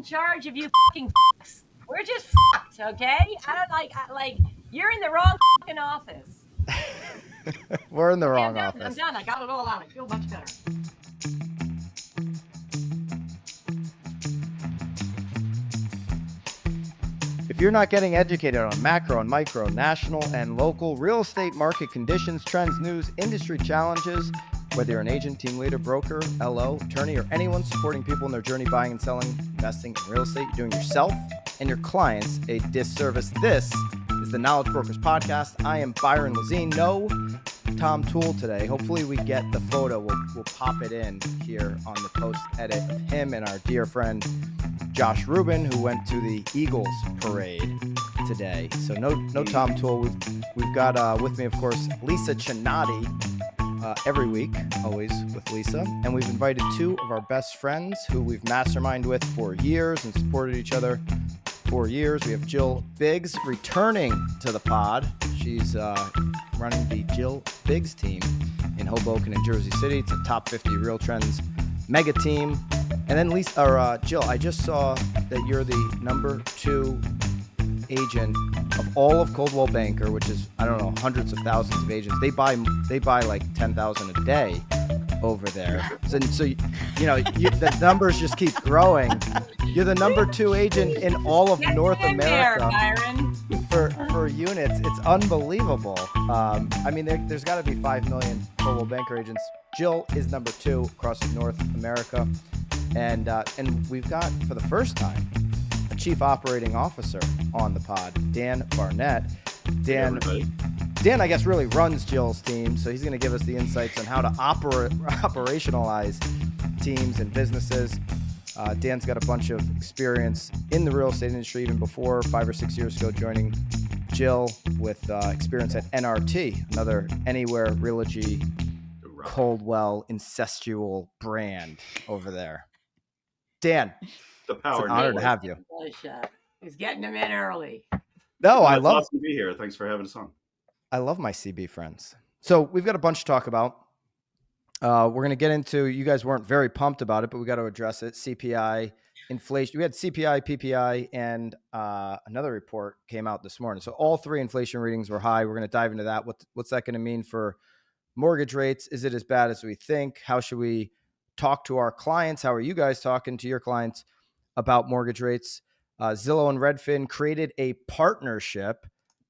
charge of you fucking fucks. We're just fucked, okay? I don't like you're in the wrong fucking office. We're in the wrong I'm office. done. I got it all out. I feel much better. If you're not getting educated on macro and micro, national and local real estate market conditions, trends, news, industry challenges, whether you're an agent, team leader, broker, LO, attorney, or anyone supporting people in their journey buying and selling, investing in real estate, you're doing yourself and your clients a disservice. This is the Knowledge Brokers Podcast. I am Byron Lazine. No Tom Toole today. Hopefully we get the photo. We'll pop it in here on the post edit of him and our dear friend Josh Rubin, who went to the Eagles parade today. So no Tom Toole. We've got with me, of course, Lisa Chinatti every week, always with Lisa. And we've invited two of our best friends who we've masterminded with for years and supported each other for years. We have Jill Biggs returning to the pod. She's running the Jill Biggs team in Hoboken and Jersey City. It's a top 50 Real Trends mega team. And then Jill, I just saw that you're the number 2 agent of all of Coldwell Banker, which is, I don't know, hundreds of thousands of agents. They buy like 10,000 a day over there. So the numbers just keep growing. You're the number 2 agent in all of North America for units. It's unbelievable. There's got to be 5 million Coldwell Banker agents. Jill is number 2 across North America. And we've got, for the first time, a chief operating officer on the pod, Dan Barnett. Dan, I guess, really runs Jill's team, so he's going to give us the insights on how to operationalize teams and businesses. Dan's got a bunch of experience in the real estate industry, even before 5 or 6 years ago, joining Jill with experience at NRT, another Anywhere Realogy Coldwell incestual brand over there. Dan, the power. It's an honor to have you. He's getting them in early. No, I love to be here. Thanks for having us on. I love my CB friends. So we've got a bunch to talk about. We're going to get into, you guys weren't very pumped about it, but we got to address it. CPI, inflation. We had CPI, PPI, and another report came out this morning. So all 3 inflation readings were high. We're going to dive into that. What's that going to mean for mortgage rates? Is it as bad as we think? How should we talk to our clients? How are you guys talking to your clients about mortgage rates? Zillow and Redfin created a partnership.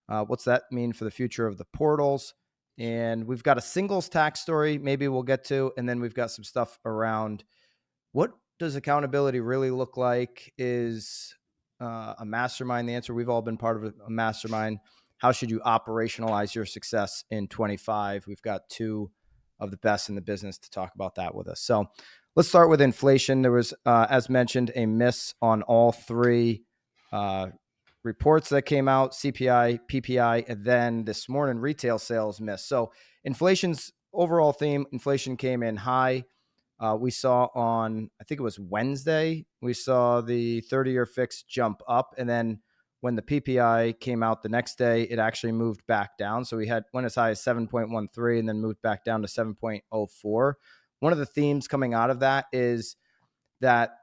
What's that mean for the future of the portals? And we've got a singles tax story maybe we'll get to. And then we've got some stuff around what does accountability really look like? Is a mastermind the answer? We've all been part of a mastermind. How should you operationalize your success in 25? We've got 2 of the best in the business to talk about that with us. So let's start with inflation. There was, as mentioned, a miss on all 3 reports that came out, CPI, PPI, and then this morning, retail sales miss. So inflation's overall theme, inflation came in high. We saw on, I think it was Wednesday, we saw the 30-year fix jump up. And then when the PPI came out the next day, it actually moved back down. So we went as high as 7.13 and then moved back down to 7.04. One of the themes coming out of that is that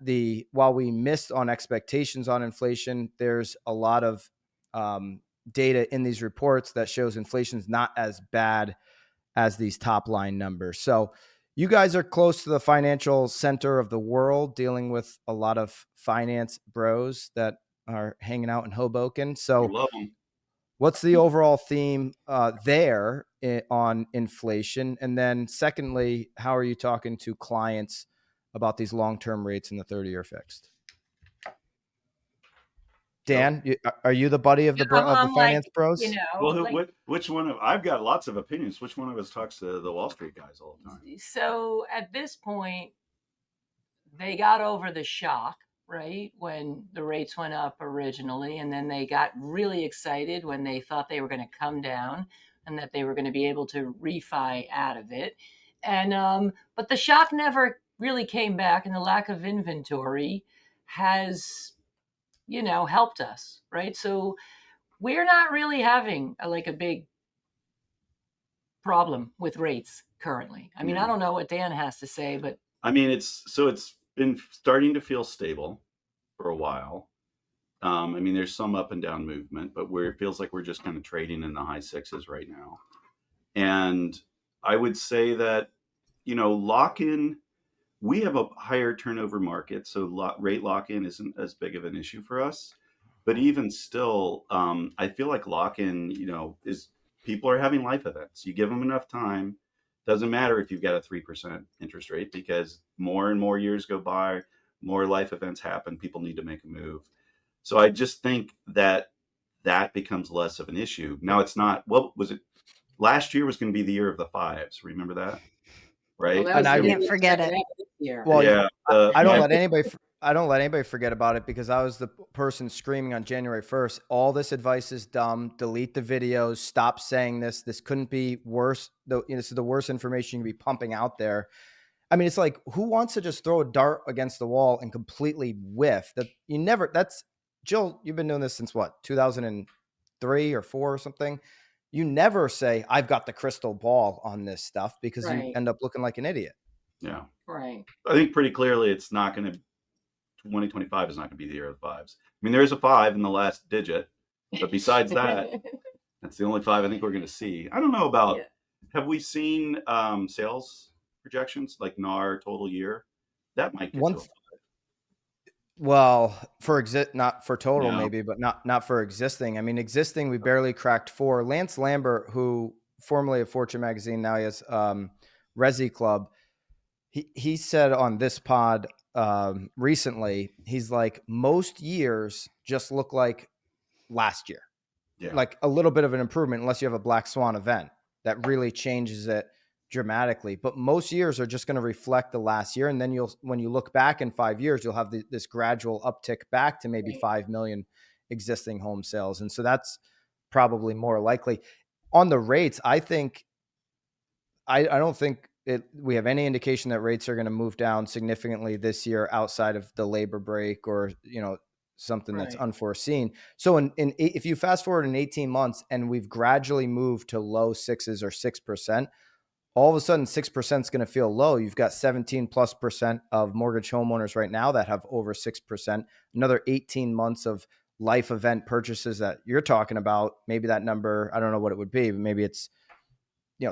while we missed on expectations on inflation, there's a lot of data in these reports that shows inflation's not as bad as these top line numbers. So you guys are close to the financial center of the world, dealing with a lot of finance bros that are hanging out in Hoboken. So what's the overall theme there on inflation? And then secondly, how are you talking to clients about these long-term rates in the 30-year fixed? Dan, are you the buddy of the finance bros? Which one? I've got lots of opinions. Which one of us talks to the Wall Street guys all the time? So at this point, they got over the shock, right, when the rates went up originally, and then they got really excited when they thought they were going to come down and that they were going to be able to refi out of it. And but the shock never really came back, and the lack of inventory has, helped us, right? So we're not really having a big problem with rates currently. I mean, I don't know what Dan has to say, but it's been starting to feel stable for a while. I mean, there's some up and down movement, but it feels like we're just kind of trading in the high sixes right now. And I would say that, lock in, we have a higher turnover market, so rate lock in isn't as big of an issue for us. But even still, I feel like lock in, is people are having life events. You give them enough time. Doesn't matter if you've got a 3% interest rate, because more and more years go by, more life events happen. People need to make a move. So I just think that becomes less of an issue. Now it's not, what was it? Last year was going to be the year of the fives. Remember that? Well, Right? that was And I the Can't forget second it. half of this year. Well, Yeah. I don't let anybody. I don't let anybody forget about it, because I was the person screaming on January 1st. All this advice is dumb. Delete the videos. Stop saying this. This couldn't be worse. This is the worst information you can be pumping out there. I mean, it's like, who wants to just throw a dart against the wall and completely whiff? That you never. That's Jill. You've been doing this since what, 2003 or 4 or something. You never say, I've got the crystal ball on this stuff, because you Right. end up looking like an idiot. Yeah. Right. I think pretty clearly it's not going to, 2025 is not going to be the year of the fives. I mean, there is a 5 in the last digit, but besides that, that's the only 5 I think we're going to see. I don't know about, Yeah. have we seen sales projections like NAR total year? That might get One to a th- Well, not for total, No. maybe, but not for existing. I mean, existing, we barely cracked 4. Lance Lambert, who formerly of Fortune magazine, now he has Resi Club. He said on this pod recently, he's like, most years just look like last year, Yeah. like a little bit of an improvement, unless you have a black swan event that really changes it dramatically. But most years are just going to reflect the last year. And then when you look back in 5 years, you'll have this gradual uptick back to maybe Right. 5 million existing home sales. And so that's probably more likely. On the rates, I think, I don't think we have any indication that rates are going to move down significantly this year outside of the labor break or, something that's Right. unforeseen. So if you fast forward in 18 months and we've gradually moved to low 6s or 6%, all of a sudden 6% is going to feel low. You've got 17+% of mortgage homeowners right now that have over 6%, another 18 months of life event purchases that you're talking about. Maybe that number, I don't know what it would be, but maybe it's,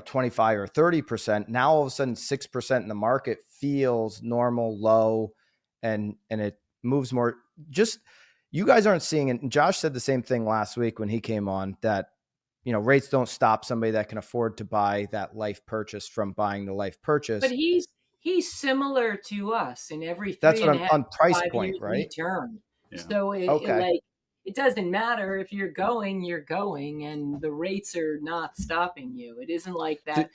25 or 30%. Now all of a sudden 6% in the market feels normal, low, and it moves more. Just, you guys aren't seeing it. And Josh said the same thing last week when he came on, that rates don't stop somebody that can afford to buy that life purchase from buying the life purchase. But he's similar to us in every That's three what and a I'm half on price 5 point, years we right? turn. Yeah. So Okay. it doesn't matter if you're going, and the rates are not stopping you. It isn't like that.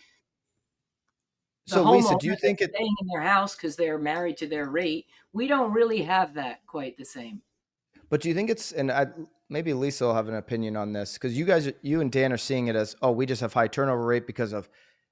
So The Lisa, homeowner do you think that's staying in their house because they're married to their rate, we don't really have that quite the same. But do you think it's, and maybe Lisa will have an opinion on this, because you and Dan are seeing it as, oh, we just have high turnover rate because of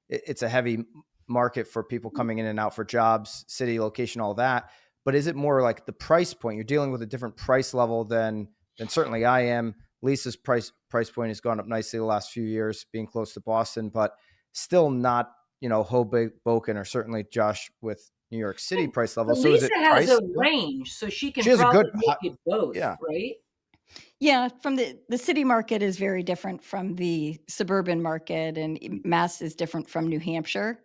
it's a heavy market for people coming in and out for jobs, city location, all that. But is it more like the price point? You're dealing with a different price level than certainly I am. Lisa's price point has gone up nicely the last few years, being close to Boston, but still not, Hoboken, or certainly Josh with New York City price level. But So is Lisa it has price? a range, so she can She has a probably good, make it both, yeah. right? Yeah, from the city market is very different from the suburban market, and Mass is different from New Hampshire.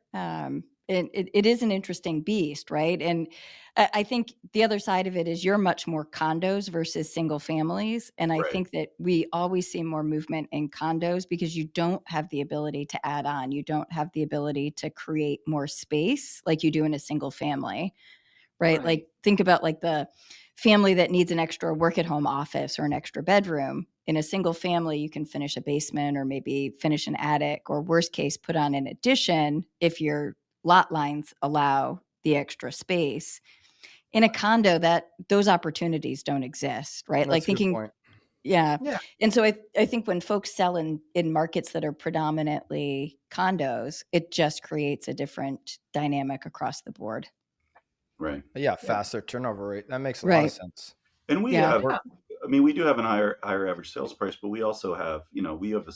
And it is an interesting beast, right? And I think the other side of it is you're much more condos versus single families. And I Right. think that we always see more movement in condos because you don't have the ability to add on. You don't have the ability to create more space like you do in a single family. Right? Right. Like, think about like the family that needs an extra work at home office or an extra bedroom. In a single family, you can finish a basement or maybe finish an attic, or worst case, put on an addition if your lot lines allow the extra space. In a condo, that those opportunities don't exist, right? That's Like a good thinking, point. yeah. Yeah. And so I think when folks sell in markets that are predominantly condos, it just creates a different dynamic across the board. Right. Yeah, faster turnover rate. That makes a lot of Right. sense. And we Yeah. have, Yeah. I mean, we do have an higher average sales price, but we also have, we have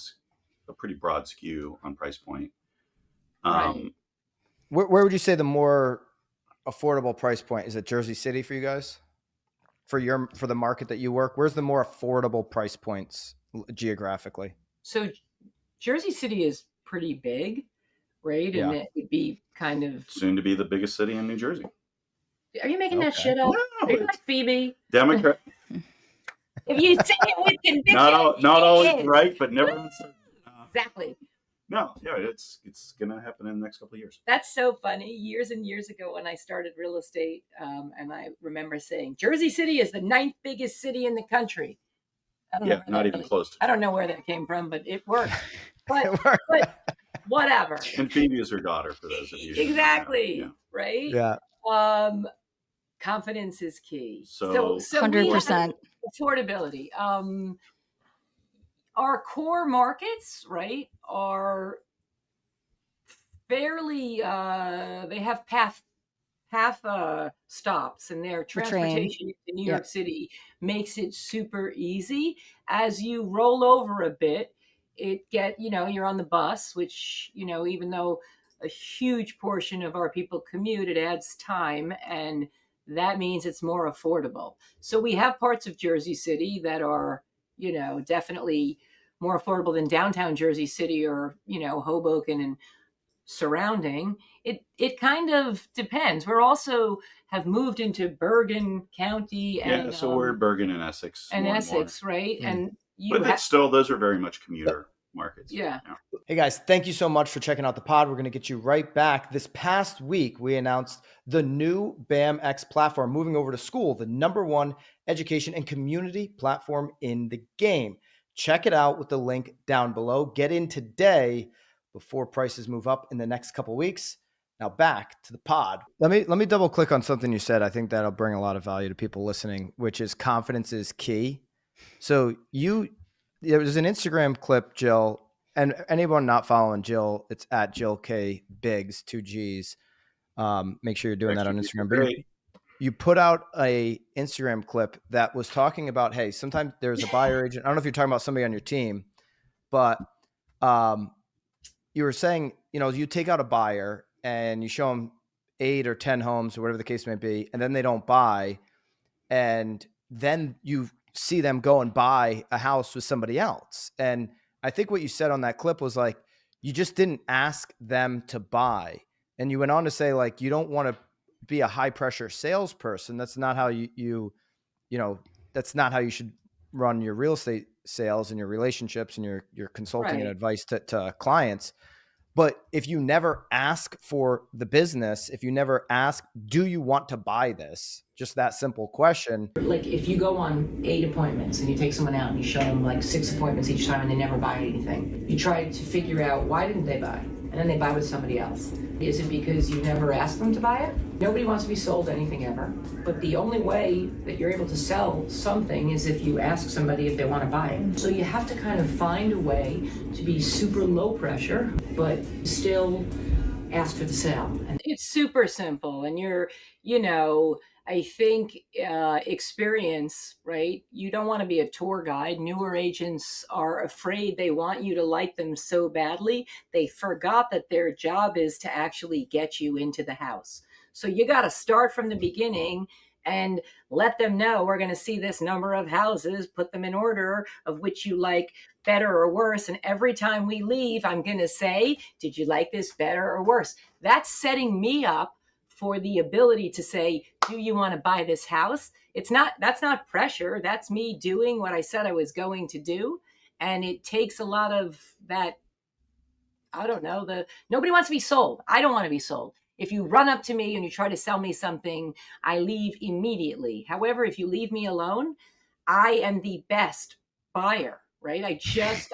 a pretty broad skew on price point. Right. Where would you say the more affordable price point is? It Jersey City for you guys? for the market that you work? Where's the more affordable price points geographically? So Jersey City is pretty big, right? Yeah. And it would be kind of Soon to be the biggest city in New Jersey. Are you making that Okay. shit up? No, Are you it's like Phoebe? Democrat. If you say it with conviction, Not always it is. right, but never uncertain. Exactly. No, yeah, it's gonna happen in the next couple of years. That's so funny. Years and years ago when I started real estate, and I remember saying, Jersey City is the 9th biggest city in the country. I don't know Yeah, where not that even really- close. I don't know where that came from, but it worked. But whatever. And Phoebe is her daughter, for those of you. who don't know. Exactly. Yeah. Right? Yeah. Confidence is key. So- we 100%. have affordability. Our core markets, right, are fairly they have half stops, and their train. transportation to New York Yep. City makes it super easy. As you roll over a bit, you're on the bus, which, even though a huge portion of our people commute, it adds time, and that means it's more affordable. So we have parts of Jersey City that are, definitely more affordable than downtown Jersey City or, Hoboken and surrounding. It kind of depends. We're also have moved into Bergen County and So we're Bergen and Essex. and more Essex, right? Mm. And But it's still, those are very much commuter markets. Yeah. Hey guys, thank you so much for checking out the pod. We're going to get you right back. This past week, we announced the new BAMX platform, moving over to School, the #1 education and community platform in the game. Check it out with the link down below. Get in today before prices move up in the next couple weeks. Now back to the pod. Let me double click on something you said. I think that'll bring a lot of value to people listening, which is confidence is key. So there was an Instagram clip, Jill, and anyone not following Jill, it's at Jill K Biggs, 2 G's. Make sure you're doing that on Instagram. But you put out a Instagram clip that was talking about, hey, sometimes there's a buyer agent. I don't know if you're talking about somebody on your team, but you were saying, you take out a buyer and you show them 8 or 10 homes or whatever the case may be, and then they don't buy. And then you see them go and buy a house with somebody else. And I think what you said on that clip was like, you just didn't ask them to buy. And you went on to say, like, you don't want to be a high pressure salesperson. That's not how that's not how you should run your real estate sales and your relationships and your consulting and advice to clients. But if you never ask for the business, if you never ask, do you want to buy this? Just that simple question. Like if you go on 8 appointments and you take someone out and you show them like 6 appointments each time and they never buy anything, you try to figure out why didn't they buy? And then they buy with somebody else. Is it because you never asked them to buy it? Nobody wants to be sold anything ever. But the only way that you're able to sell something is if you ask somebody if they want to buy it. So you have to kind of find a way to be super low pressure, but still ask for the sale. And it's super simple. And I think experience, right? You don't want to be a tour guide. Newer agents are afraid. They want you to like them so badly. They forgot that their job is to actually get you into the house. So you got to start from the beginning and let them know we're going to see this number of houses, put them in order of which you like better or worse. And every time we leave, I'm going to say, did you like this better or worse? That's setting me up for the ability to say, do you want to buy this house? That's not pressure. That's me doing what I said I was going to do. And it takes a lot of that. I don't know, nobody wants to be sold. I don't want to be sold. If you run up to me and you try to sell me something, I leave immediately. However, if you leave me alone, I am the best buyer, right? I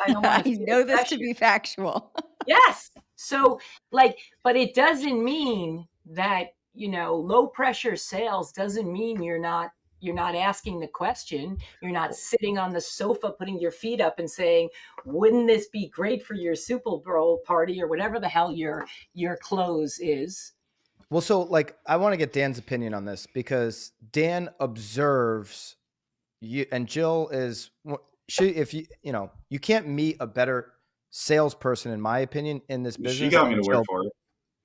don't want to I know this to be factual. Yes. So but it doesn't mean that, low pressure sales doesn't mean you're not asking the question. You're not sitting on the sofa, putting your feet up and saying, wouldn't this be great for your Super Bowl party or whatever the hell your close is? Well, so I want to get Dan's opinion on this because Dan observes you, and Jill is you can't meet a better salesperson, in my opinion, in this business. She got me to work for it.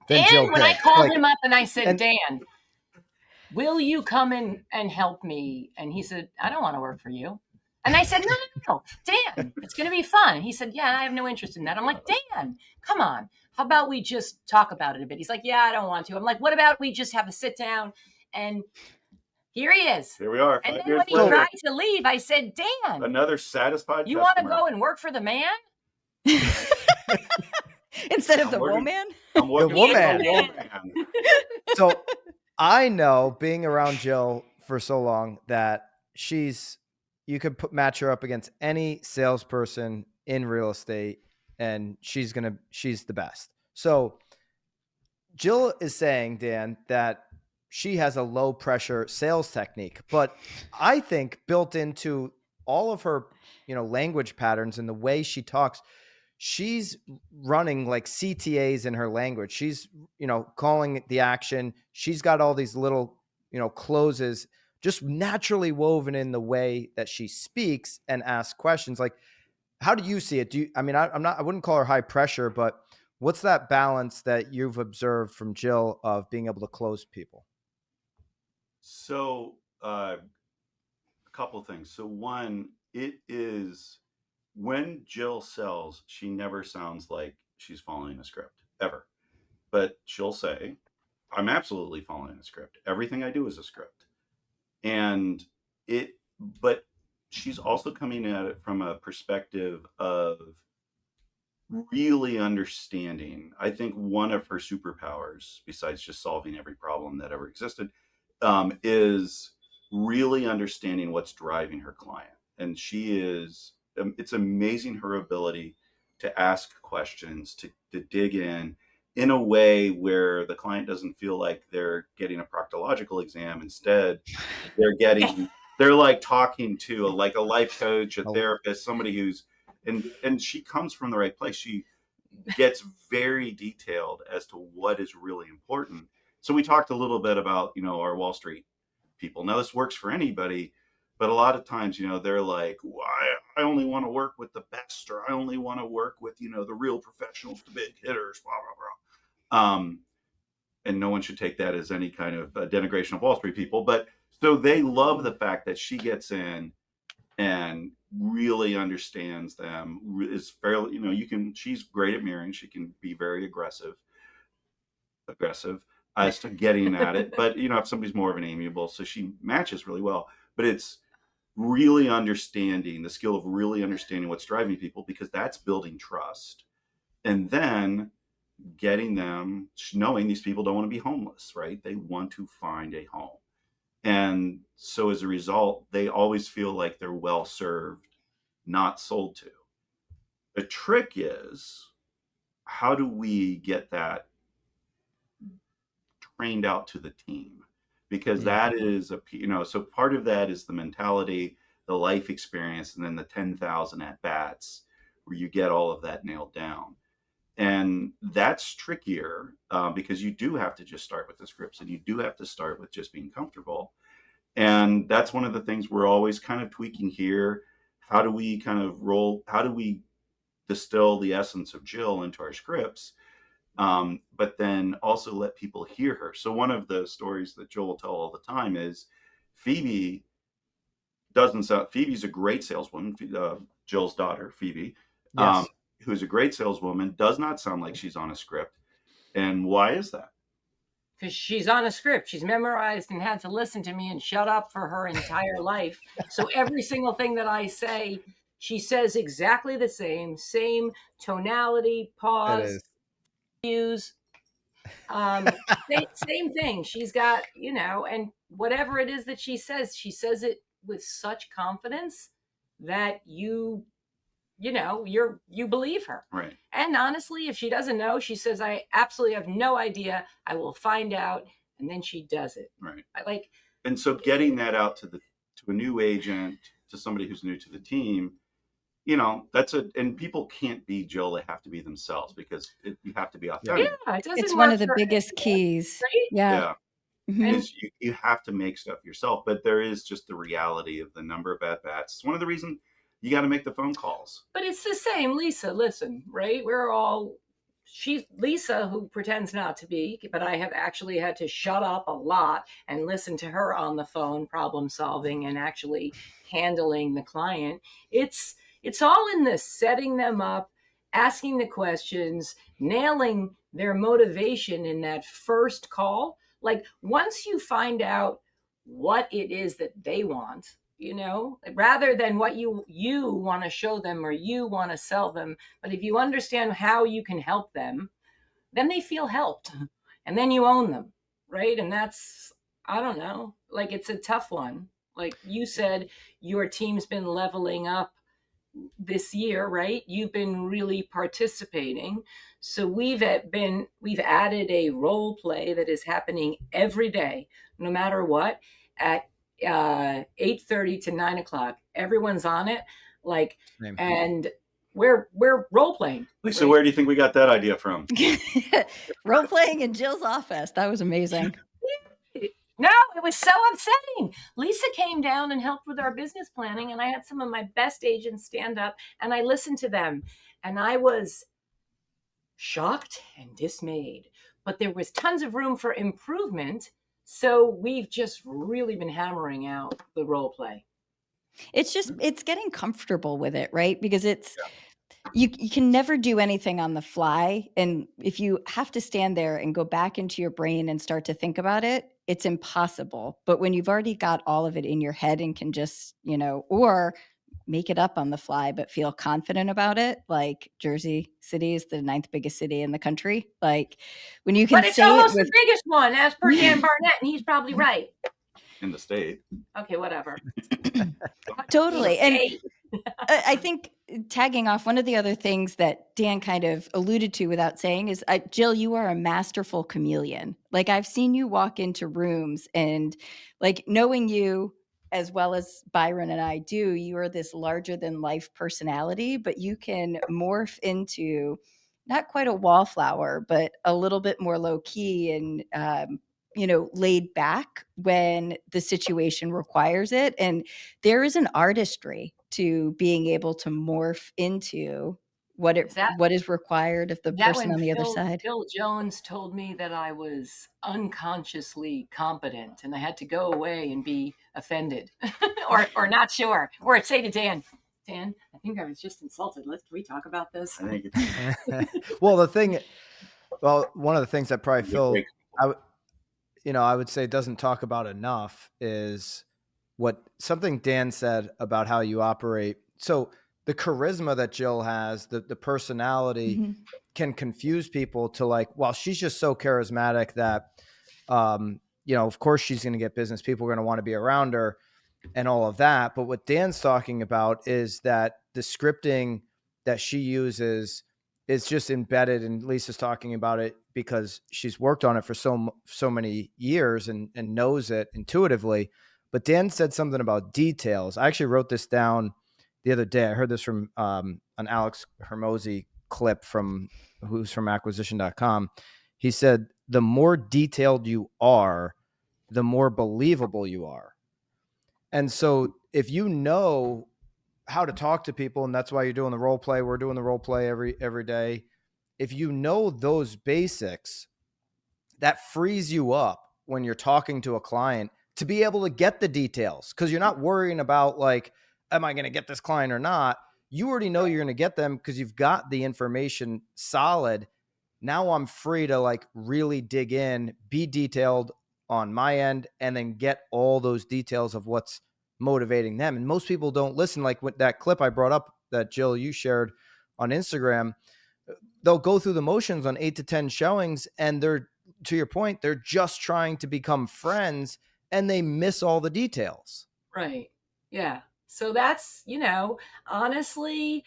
Dan, when I called him up and I said, Dan, will you come in and help me? And he said, I don't want to work for you. And I said, no, Dan, it's going to be fun. He said, yeah, I have no interest in that. I'm like, Dan, come on. How about we just talk about it a bit? He's like, yeah, I don't want to. I'm like, what about we just have a sit down? And here he is. Here we are. And 5 then years when he later. tried to leave, I said, Dan, Another satisfied you want to customer. go and work for the man? Instead of the working- woman? I'm working The woman. with the woman. So I know, being around Jill for so long, that you could match her up against any salesperson in real estate, and she's the best. So Jill is saying, Dan, that she has a low pressure sales technique, but I think built into all of her, language patterns and the way she talks, she's running like CTAs in her language. She's, calling the action. She's got all these little, closes just naturally woven in the way that she speaks and asks questions. Like, how do you see it? I wouldn't call her high pressure, but what's that balance that you've observed from Jill of being able to close people? So, a couple of things. So, one, it is when Jill sells, she never sounds like she's following a script ever. But she'll say, I'm absolutely following a script. Everything I do is a script. But she's also coming at it from a perspective of really understanding. I think one of her superpowers, besides just solving every problem that ever existed, is really understanding what's driving her client. And it's amazing her ability to ask questions, to dig in a way where the client doesn't feel like they're getting a proctological exam. Instead, they're like talking to a life coach, a therapist, somebody who's, and she comes from the right place. She gets very detailed as to what is really important. So we talked a little bit about, our Wall Street people. Now this works for anybody, but a lot of times, they're like, well, I only want to work with the best, or I only want to work with, the real professionals, the big hitters, blah, blah, blah. And no one should take that as any kind of denigration of Wall Street people. But so they love the fact that she gets in and really understands them, is fairly, she's great at mirroring. She can be very aggressive as to getting at it. But, if somebody's more of an amiable, so she matches really well. But it's really understanding, the skill of really understanding what's driving people, because that's building trust. And then getting them, knowing these people don't want to be homeless, right? They want to find a home. And so as a result, they always feel like they're well served, not sold to. The trick is, how do we get that trained out to the team? Because that is so part of that is the mentality, the life experience, and then the 10,000 at bats where you get all of that nailed down. And that's trickier because you do have to just start with the scripts, and you do have to start with just being comfortable. And that's one of the things we're always kind of tweaking here. How do we distill the essence of Jill into our scripts, but then also let people hear her? So one of the stories that Jill will tell all the time is Phoebe's a great saleswoman, Jill's daughter, Phoebe. Yes. Who's a great saleswoman, does not sound like she's on a script. And why is that? Because she's on a script. She's memorized and had to listen to me and shut up for her entire life. So every single thing that I say, she says exactly the same tonality, pause, use, same thing. She's got, and whatever it is that she says it with such confidence that you believe her. Right. And honestly, if she doesn't know, she says, I absolutely have no idea. I will find out. And then she does it. Right. And so getting that out to a new agent, to somebody who's new to the team, and people can't be Jill. They have to be themselves, because you have to be authentic. Yeah, it doesn't It's one of the biggest keys. Right? Yeah. Mm-hmm. Is you have to make stuff yourself, but there is just the reality of the number of at-bats. It's one of the reasons you got to make the phone calls. But it's the same, Lisa. Listen, right? We're all she's Lisa, who pretends not to be, but I have actually had to shut up a lot and listen to her on the phone, problem solving and actually handling the client. It's all in this setting them up, asking the questions, nailing their motivation in that first call. Like once you find out what it is that they want, rather than what you want to show them or you want to sell them, but if you understand how you can help them, then they feel helped, and then you own them, right? And that's, I don't know, like it's a tough one. Like you said, your team's been leveling up this year, right? You've been really participating. So we've added a role play that is happening every day, no matter what, at 8:30 to 9 o'clock. Everyone's on it, like, Same. and we're role playing. Lisa, where do you think we got that idea from? Role playing in Jill's office. That was amazing. No, it was so upsetting. Lisa came down and helped with our business planning, and I had some of my best agents stand up, and I listened to them, and I was shocked and dismayed. But there was tons of room for improvement, so we've just really been hammering out the role play. It's getting comfortable with it, right? Because you can never do anything on the fly. And if you have to stand there and go back into your brain and start to think about it, it's impossible. But when you've already got all of it in your head and can just, or make it up on the fly, but feel confident about it, like Jersey City is the 9th biggest city in the country. Like when you can But it's say almost it with, the biggest one, as per Dan Barnett, and he's probably right. In the state. Okay, whatever. Totally. And I think tagging off, one of the other things that Dan kind of alluded to without saying is, Jill, you are a masterful chameleon. Like I've seen you walk into rooms and like knowing you as well as Byron and I do, you are this larger than life personality, but you can morph into not quite a wallflower, but a little bit more low key and, laid back when the situation requires it. And there is an artistry to being able to morph into what is required of the person on the other side. Phil Jones told me that I was unconsciously competent and I had to go away and be offended or not sure, or say to Dan, I think I was just insulted. Can we talk about this? I think one of the things that probably Phil, I would say doesn't talk about enough is something Dan said about how you operate. So the charisma that Jill has, the personality can confuse people to like, well, she's just so charismatic that, of course she's going to get business. People are going to want to be around her and all of that. But what Dan's talking about is that the scripting that she uses is just embedded, and Lisa's talking about it because she's worked on it for so many years and knows it intuitively. But Dan said something about details. I actually wrote this down the other day. I heard this from an Alex Hormozi clip who's from acquisition.com. He said, the more detailed you are, the more believable you are. And so if you know how to talk to people, and that's why you're doing the role play, we're doing the role play every day. If you know those basics, that frees you up when you're talking to a client to be able to get the details, because you're not worrying about like, am I going to get this client or not? You already know you're going to get them because you've got the information solid. Now I'm free to like really dig in, be detailed on my end, and then get all those details of what's motivating them. And most people don't listen. Like with that clip I brought up that Jill, you shared on Instagram, they'll go through the motions on 8 to 10 showings. And they're, to your point, they're just trying to become friends and they miss all the details. Right. Yeah. So that's, honestly,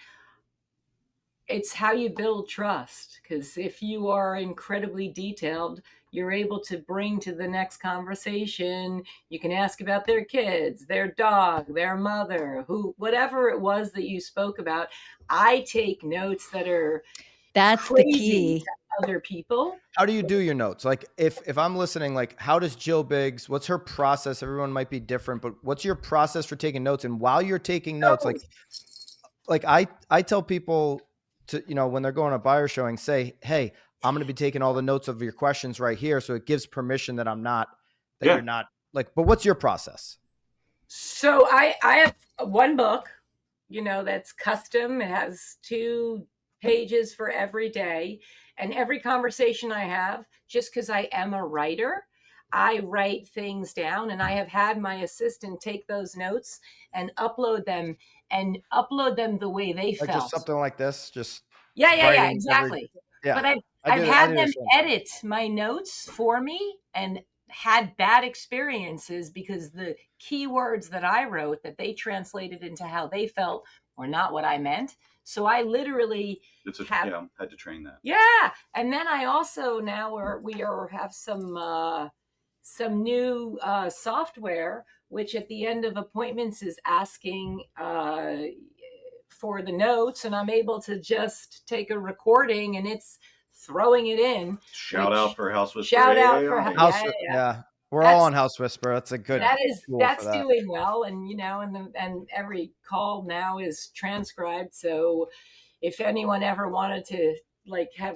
it's how you build trust. Because if you are incredibly detailed, you're able to bring to the next conversation. You can ask about their kids, their dog, their mother, whatever it was that you spoke about. I take notes that are that's the key to other people. How do you do your notes? Like if I'm listening, like how does Jill Biggs, what's her process? Everyone might be different, but what's your process for taking notes? And while you're taking notes, like I tell people, to, when they're going to buyer showing, say, hey, I'm going to be taking all the notes of your questions right here. So it gives permission that you're not like, but what's your process? So I have one book, that's custom. It has 2 pages for every day. And every conversation I have, just because I am a writer, I write things down, and I have had my assistant take those notes and upload them the way they Like felt. just something like this, just Yeah, exactly. But I've had them edit my notes for me and had bad experiences because the keywords that I wrote that they translated into how they felt were not what I meant. So I literally had to train that. Yeah, and then I also now have some new software which at the end of appointments is asking for the notes, and I'm able to just take a recording and it's throwing it in. Shout out for House Whisper. Shout out for yeah. We're all on House Whisper. That's a good. That's doing well, and and every call now is transcribed. So if anyone ever wanted to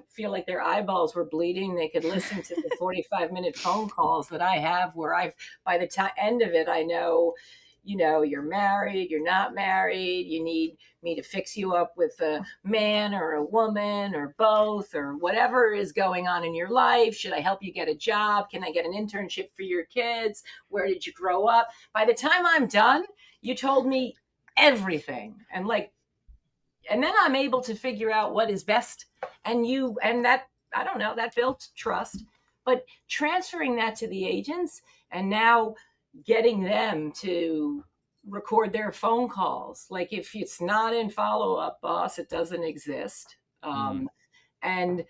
feel like their eyeballs were bleeding, they could listen to the 45-minute phone calls that I have, where by the end of it, I know, you're married, you're not married, you need me to fix you up with a man or a woman or both or whatever is going on in your life. Should I help you get a job? Can I get an internship for your kids? Where did you grow up? By the time I'm done, you told me everything. And then I'm able to figure out what is best. And that, I don't know, that built trust. But transferring that to the agents and now getting them to record their phone calls. Like if it's not in follow-up, boss, it doesn't exist. And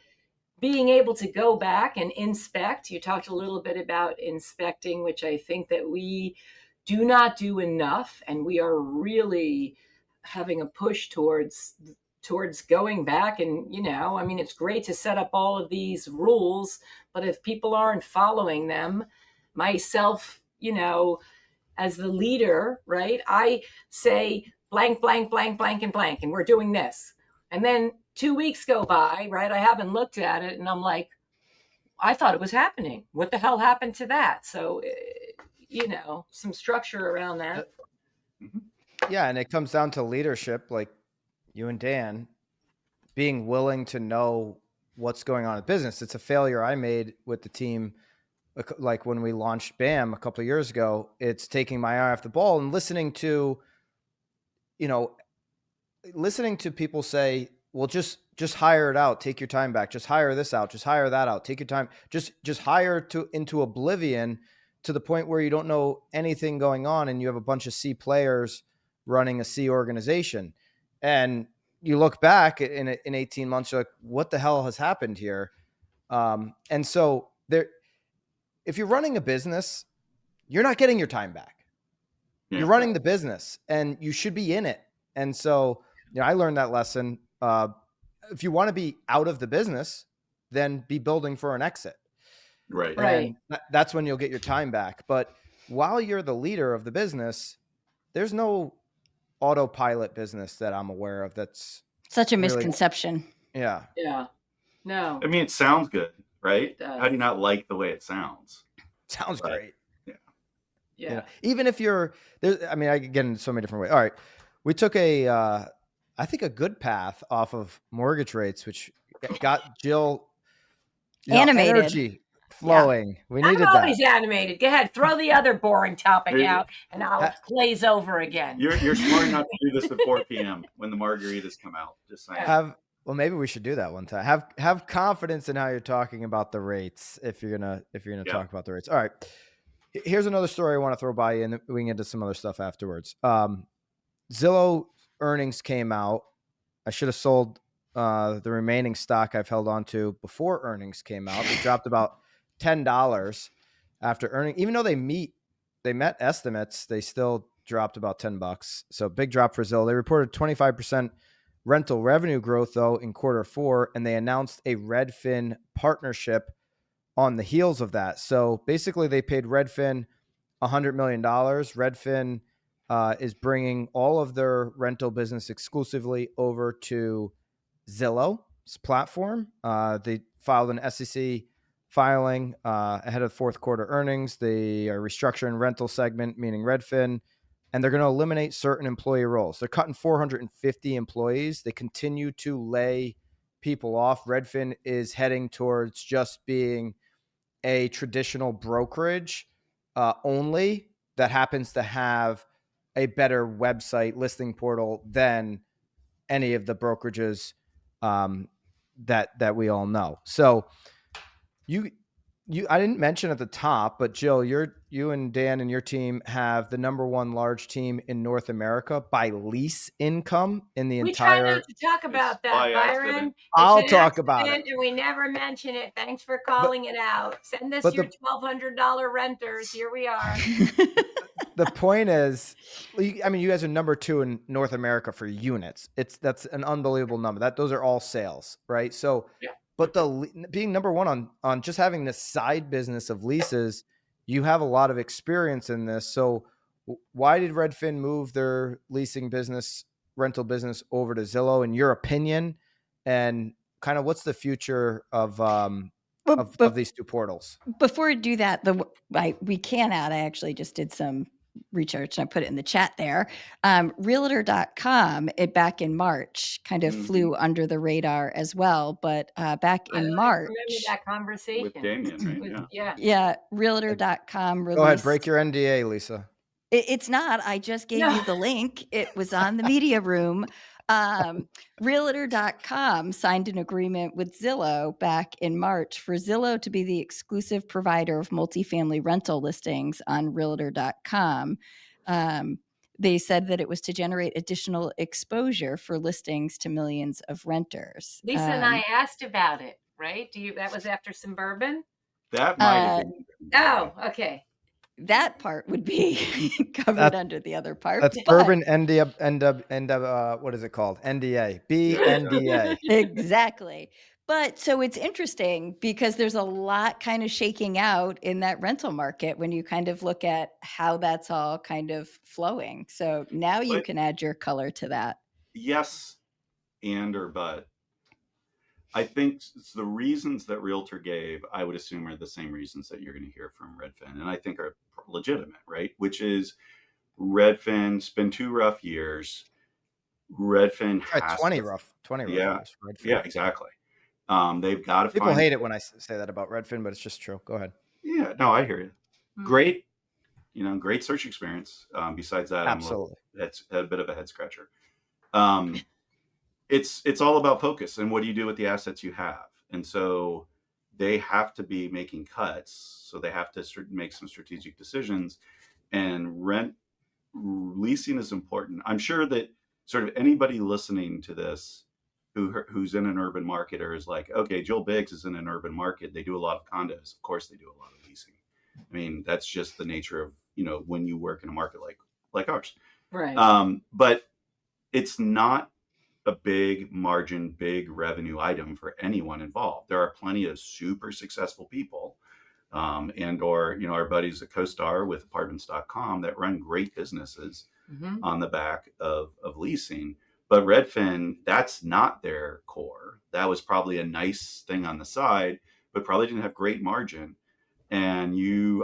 being able to go back and inspect. You talked a little bit about inspecting, which I think that we do not do enough. And we are really having a push towards going back. And, it's great to set up all of these rules, but if people aren't following them, myself, as the leader, right? I say blank, blank, blank, blank, and blank, and we're doing this. And then 2 weeks go by, right? I haven't looked at it and I'm like, I thought it was happening. What the hell happened to that? So, some structure around that. Yeah. And it comes down to leadership, like you and Dan being willing to know what's going on in business. It's a failure I made with the team. Like when we launched BAM a couple of years ago, it's taking my eye off the ball and listening to people say, well, just hire it out. Take your time back. Just hire this out. Just hire that out. Take your time. Just hire into oblivion to the point where you don't know anything going on. And you have a bunch of C players running a C organization. And you look back in 18 months, you're like, what the hell has happened here? And so if you're running a business, you're not getting your time back. You're running the business and you should be in it. And so, I learned that lesson. If you want to be out of the business, then be building for an exit. Right. And that's when you'll get your time back. But while you're the leader of the business, there's no autopilot business that I'm aware of. That's such a misconception. Yeah. No. I mean, it sounds good, right? How do you not like the way it sounds? Sounds great. Yeah. Even if you're there, I could get in so many different ways. All right. We took I think a good path off of mortgage rates, which got Jill animated, energy flowing. Yeah. We needed that. I'm always animated. Go ahead, throw the other boring topic out, and I'll glaze over again. You're smart enough to do this at 4 p.m. when the margaritas come out. Just saying. Well, maybe we should do that one time. Have confidence in how you're talking about the rates if you're gonna talk about the rates. All right. Here's another story I want to throw by you, and we can get into some other stuff afterwards. Zillow earnings came out. I should have sold the remaining stock I've held on to before earnings came out. They dropped about $10 after earning. Even though they met estimates, they still dropped about $10. So big drop for Zillow. They reported 25% rental revenue growth, though, in Q4, and they announced a Redfin partnership on the heels of that. So basically, they paid Redfin $100 million. Redfin is bringing all of their rental business exclusively over to Zillow's platform. They filed an SEC filing ahead of fourth quarter earnings. They are restructuring rental segment, meaning Redfin, and they're going to eliminate certain employee roles. They're cutting 450 employees. They continue to lay people off. Redfin is heading towards just being a traditional brokerage only that happens to have a better website listing portal than any of the brokerages that we all know. So you I didn't mention at the top, but Jill, you and Dan and your team have the number one large team in North America by lease income in the We try entire. not to talk about It's that, by Byron. accident. I'll It's an talk about it. accident, and we never mention it. Thanks for calling it out. Send us but your the- $1,200 renters. Here we are. The point is, I mean, you guys are number 2 in North America for units. That's an unbelievable number. Those are all sales, right? So, Yeah. but being number 1 on just having this side business of leases, you have a lot of experience in this. So, why did Redfin move their leasing business, rental business, over to Zillow, in your opinion? And kind of what's the future of these two portals? Before we do that, we can add, I actually just did some research and I put it in the chat there. Realtor.com, back in March, kind of flew under the radar as well. But back in March. I remember that conversation. With Damien, right? Yeah. Yeah, Realtor.com released. Go ahead, break your NDA, Lisa. It's not. I just gave you the link. It was on the media room. Realtor.com signed an agreement with Zillow back in March for Zillow to be the exclusive provider of multifamily rental listings on Realtor.com. They said that it was to generate additional exposure for listings to millions of renters. Lisa and I asked about it, right? That was after Suburban? That might have been. Oh, okay. That part would be covered under the other part. That's Bourbon NDA, what is it called? NDA. BNDA. Exactly. But so it's interesting because there's a lot kind of shaking out in that rental market when you kind of look at how that's all kind of flowing. So now you can add your color to that. Yes, but. I think the reasons that Realtor gave, I would assume, are the same reasons that you're going to hear from Redfin, and I think are legitimate, right? Which is Redfin's been 2 rough years. Redfin has 20 rough years. Redfin. Yeah, exactly. They've got to. People hate it when I say that about Redfin, but it's just true. Go ahead. Yeah, no, I hear you. Great, great search experience. Besides that, absolutely, that's a bit of a head scratcher. It's all about focus and what do you do with the assets you have. And so they have to be making cuts. So they have to make some strategic decisions, and leasing is important. I'm sure that sort of anybody listening to this who's in an urban market or is like, okay, Joel Biggs is in an urban market. They do a lot of condos. Of course they do a lot of leasing. I mean, that's just the nature of, when you work in a market like ours. Right. But it's not a big margin, big revenue item for anyone involved. There are plenty of super successful people and our buddies at CoStar with apartments.com that run great businesses on the back of leasing. But Redfin, that's not their core. That was probably a nice thing on the side, but probably didn't have great margin. And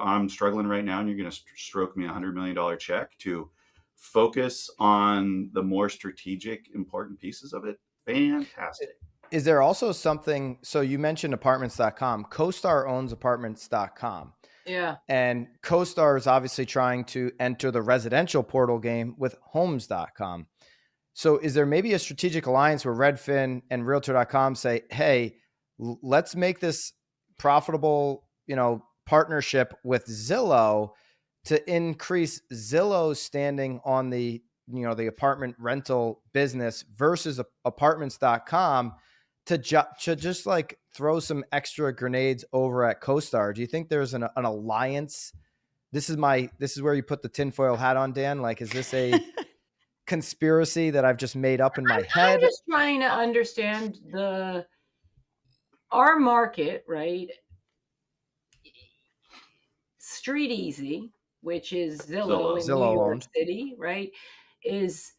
I'm struggling right now, and you're going to stroke me $100 million check to focus on the more strategic, important pieces of it. Fantastic. Is there also something, so you mentioned apartments.com. CoStar owns apartments.com. Yeah. And CoStar is obviously trying to enter the residential portal game with homes.com. So is there maybe a strategic alliance where Redfin and Realtor.com say, hey, let's make this profitable, partnership with Zillow to increase Zillow's standing on the, the apartment rental business versus apartments.com to just like throw some extra grenades over at CoStar? Do you think there's an alliance? This is where you put the tinfoil hat on, Dan. Like, is this a conspiracy that I've just made up in my head? I'm just trying to understand our market, right? Street Easy, which is Zillow in New York City, right, is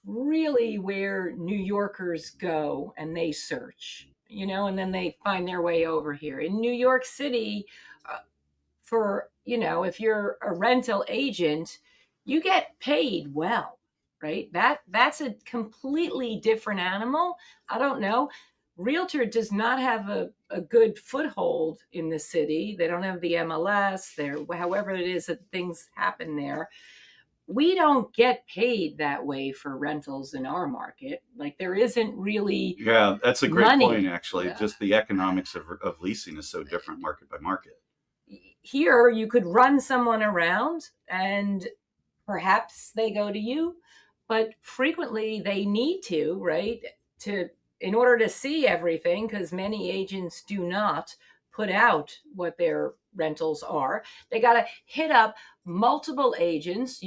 really where New Yorkers go and they search, and then they find their way over here. In New York City, for, if you're a rental agent, you get paid well, right? That's a completely different animal. I don't know. Realtor does not have a good foothold in the city. They don't have the MLS there, however it is that things happen there. We don't get paid that way for rentals in our market. Like, there isn't really Yeah, that's a great money. point, actually. Just the economics of leasing is so different market by market. Here, you could run someone around and perhaps they go to you, but frequently they need to, right? In order to see everything, because many agents do not put out what their rentals are. They got to hit up multiple agents.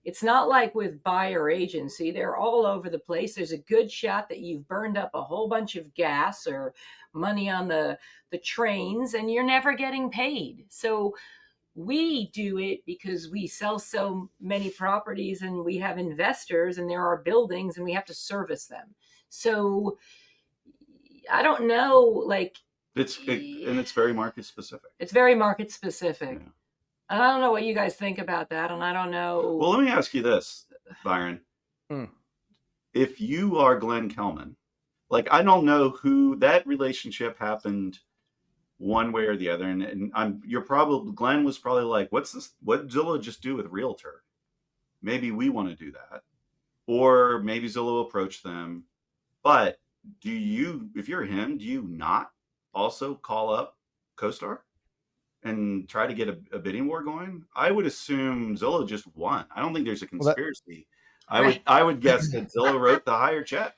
It's not like with buyer agency. They're all over the place. There's a good shot that you've burned up a whole bunch of gas or money on the trains and you're never getting paid. So we do it because we sell so many properties and we have investors and there are buildings and we have to service them. So I don't know, like, And it's very market specific. it's very market specific. Yeah. And I don't know what you guys think about that. And I don't know. Well, let me ask you this, Byron. If you are Glenn Kelman, like, I don't know who that relationship happened one way or the other. And Glenn was probably like, what's this? What did Zillow just do with Realtor? Maybe we want to do that. Or maybe Zillow approached them. But if you're him, do you not also call up CoStar and try to get a bidding war going? I would assume Zillow just won. I don't think there's a conspiracy. I would guess that Zillow wrote the higher check.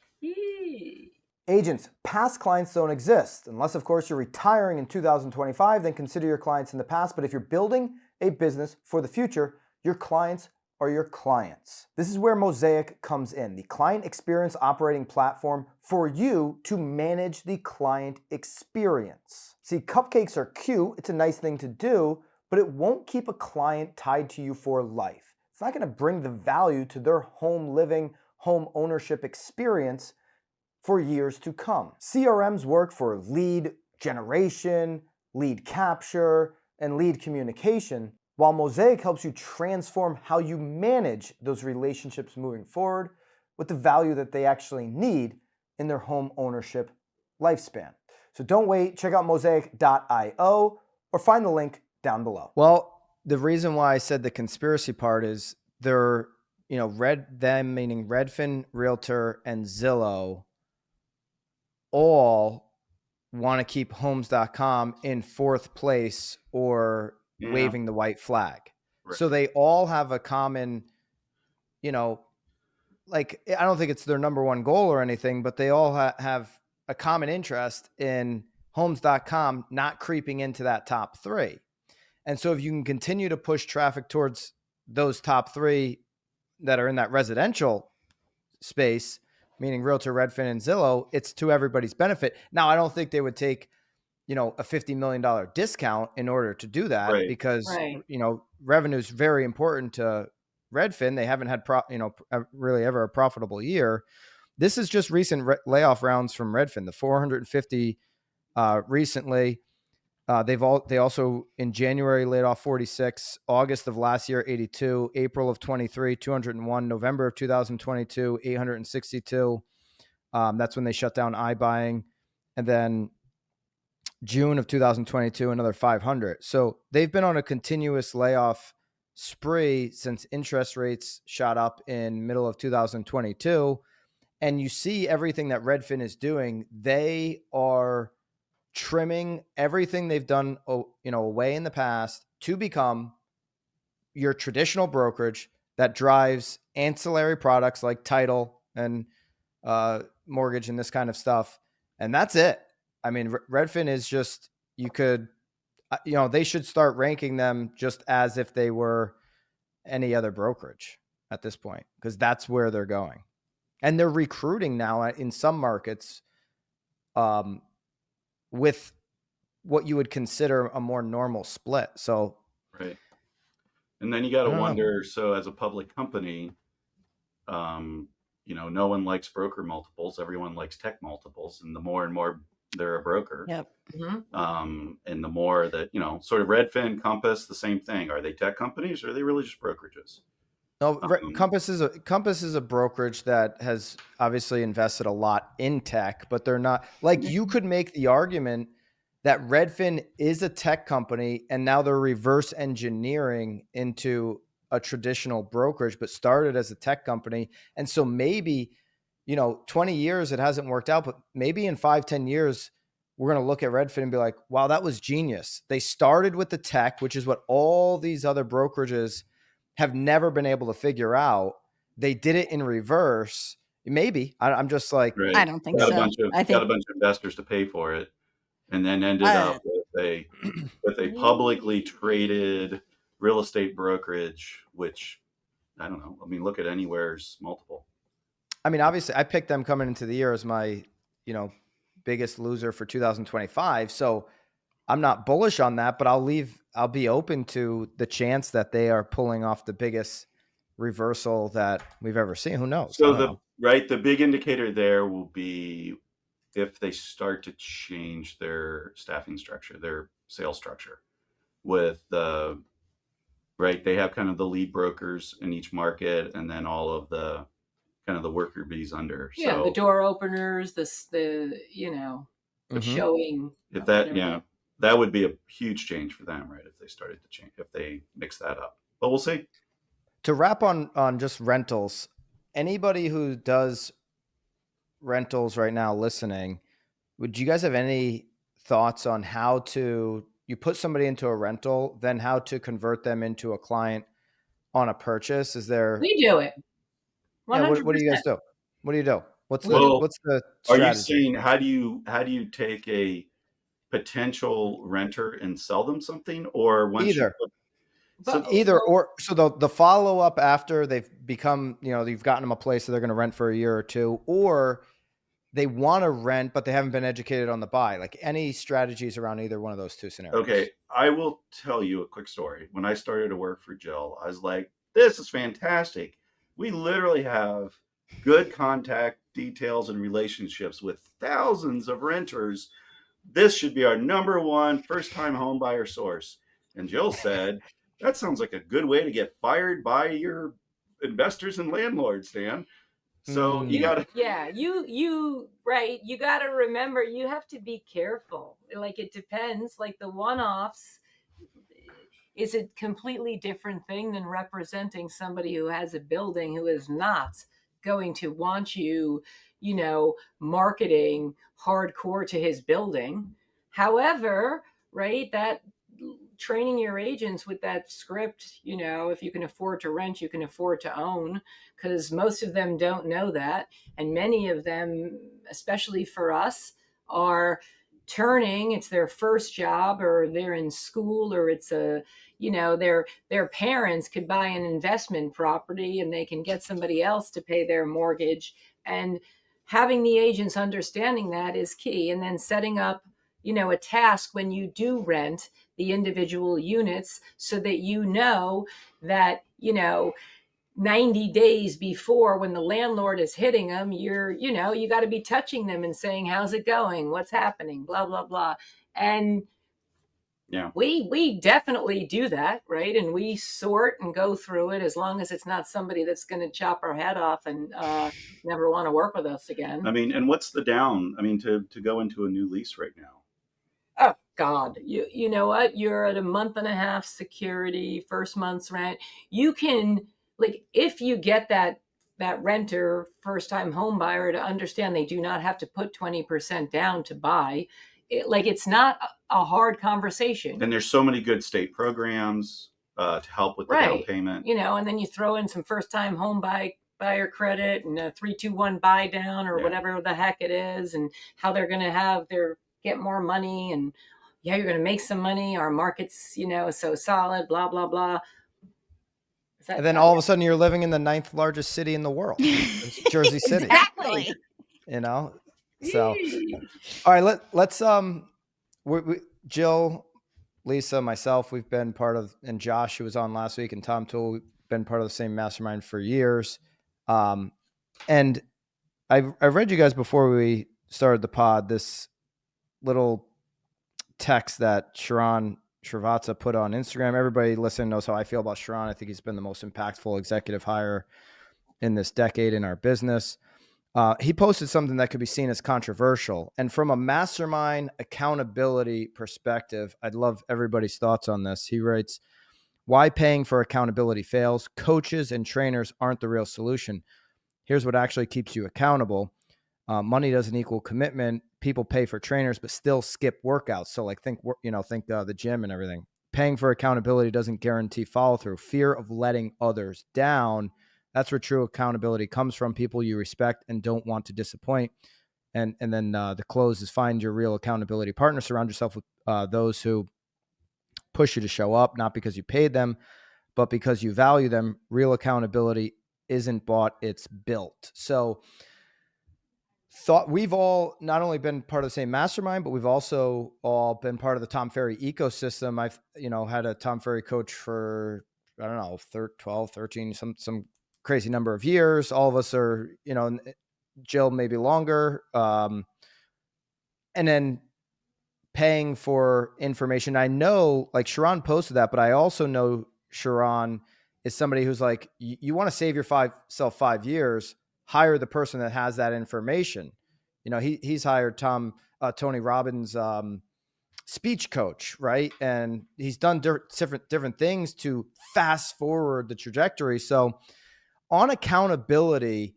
Agents, past clients don't exist. Unless, of course, you're retiring in 2025, then consider your clients in the past. But if you're building a business for the future, your clients are your clients. This is where Mosaic comes in, the client experience operating platform for you to manage the client experience. See, cupcakes are cute. It's a nice thing to do, but it won't keep a client tied to you for life. It's not going to bring the value to their home living, home ownership experience for years to come. CRMs work for lead generation, lead capture, and lead communication, while Mosaic helps you transform how you manage those relationships moving forward with the value that they actually need in their home ownership lifespan. So don't wait, check out mosaic.io or find the link down below. Well, the reason why I said the conspiracy part is they're, them meaning Redfin, Realtor, and Zillow all want to keep homes.com in fourth place or waving the white flag. Right. So they all have a common, I don't think it's their number one goal or anything, but they all have a common interest in homes.com not creeping into that top three. And so if you can continue to push traffic towards those top three that are in that residential space, meaning Realtor, Redfin, and Zillow, it's to everybody's benefit. Now, I don't think they would take, a $50 million discount in order to do that, right? Because, revenue is very important to Redfin. They haven't had, really ever a profitable year. This is just recent layoff rounds from Redfin, the 450 recently. They also in January laid off 46, August of last year 82, April of 23 201, November of 2022 862. That's when they shut down iBuying, and then June of 2022 another 500. So they've been on a continuous layoff spree since interest rates shot up in middle of 2022, and you see everything that Redfin is doing. They are trimming everything they've done, away in the past to become your traditional brokerage that drives ancillary products like title and mortgage and this kind of stuff. And that's it. I mean, Redfin is just, they should start ranking them just as if they were any other brokerage at this point, because that's where they're going. And they're recruiting now in some markets, with what you would consider a more normal split. So, right. And then you got to wonder, so as a public company, no one likes broker multiples. Everyone likes tech multiples. And the more and more they're a broker, Yep. and the more that, sort of Redfin, Compass, the same thing. Are they tech companies or are they really just brokerages? No, Compass is a brokerage that has obviously invested a lot in tech, but they're not like, you could make the argument that Redfin is a tech company and now they're reverse engineering into a traditional brokerage, but started as a tech company. And so maybe, 20 years it hasn't worked out, but maybe in 5-10 years, we're going to look at Redfin and be like, wow, that was genius. They started with the tech, which is what all these other brokerages have never been able to figure out. They did it in reverse. Maybe I'm just like, Right. I don't think got so. A bunch of, I think got a bunch of investors to pay for it, and then ended up with a publicly traded real estate brokerage, which I don't know. I mean, look at Anywhere's multiple. I mean, obviously, I picked them coming into the year as my, biggest loser for 2025. So I'm not bullish on that, but I'll be open to the chance that they are pulling off the biggest reversal that we've ever seen. Who knows? So the big indicator there will be if they start to change their staffing structure, their sales structure with the, right. They have kind of the lead brokers in each market and then all of the kind of the worker bees under. Yeah, So the door openers, the showing. If that, that would be a huge change for them, right? If they started to change, if they mix that up, but we'll see. To wrap on just rentals, anybody who does rentals right now listening, would you guys have any thoughts on how you put somebody into a rental, then how to convert them into a client on a purchase? We do it. 100%. Yeah, what do you guys do? What do you do? What's the strategy? Are you saying how do you take a potential renter and sell them something, or once either or? So the follow up after they've become, you've gotten them a place that they're going to rent for a year or two, or they want to rent but they haven't been educated on the buy. Like, any strategies around either one of those two scenarios? Okay, I will tell you a quick story. When I started to work for Jill, I was like, this is fantastic. We literally have good contact details and relationships with thousands of renters. This should be our number one first-time home buyer source. And Jill said, that sounds like a good way to get fired by your investors and landlords, Dan. So you got to, right. You got to remember, you have to be careful. Like, it depends. Like, the one-offs is a completely different thing than representing somebody who has a building who is not going to want you, marketing hardcore to his building. However, right, that training your agents with that script, if you can afford to rent, you can afford to own, because most of them don't know that. And many of them, especially for us, are turning, it's their first job, or they're in school, or it's their parents could buy an investment property and they can get somebody else to pay their mortgage. And having the agents understanding that is key. And then setting up, a task when you do rent the individual units, so that that 90 days before, when the landlord is hitting them, you got to be touching them and saying, how's it going? What's happening? Blah, blah, blah. And we definitely do that, right? And we sort and go through it, as long as it's not somebody that's going to chop our head off and never want to work with us again. I mean, and what's the down? I mean, to go into a new lease right now? Oh God, you know what? You're at a month and a half security, first month's rent. You can, like, if you get that renter, first time home buyer, to understand they do not have to put 20% down to buy. It's not a hard conversation. And there's so many good state programs to help with the down payment. And then you throw in some first time home buyer credit and a 3-2-1 buy down, or whatever the heck it is, and how they're going to get more money, and you're going to make some money. Our market's, so solid, blah, blah, blah. And then all of a sudden you're living in the 9th largest city in the world, Jersey City. Exactly. So, all right, let's, Jill, Lisa, myself, we've been part of, and Josh, who was on last week, and Tom Toole, we've been part of the same mastermind for years. And I read you guys before we started the pod, this little text that Sharran Srivatsaa put on Instagram. Everybody listening knows how I feel about Sharran. I think he's been the most impactful executive hire in this decade in our business. He posted something that could be seen as controversial. And from a mastermind accountability perspective, I'd love everybody's thoughts on this. He writes, why paying for accountability fails? Coaches and trainers aren't the real solution. Here's what actually keeps you accountable. Money doesn't equal commitment. People pay for trainers, but still skip workouts. So like think the gym and everything. Paying for accountability doesn't guarantee follow through. Fear of letting others down. That's where true accountability comes from. People you respect and don't want to disappoint. And then the close is find your real accountability partner. Surround yourself with those who push you to show up, not because you paid them, but because you value them. Real accountability isn't bought, it's built. So we've all not only been part of the same mastermind, but we've also all been part of the Tom Ferry ecosystem. I've, had a Tom Ferry coach for, I don't know, 12, 13, some crazy number of years. All of us are, Jill, maybe longer. And then paying for information. I know like Sharran posted that, but I also know Sharran is somebody who's like, you want to save yourself 5 years, hire the person that has that information. He's hired Tony Robbins' speech coach, right? And he's done different things to fast forward the trajectory. So on accountability,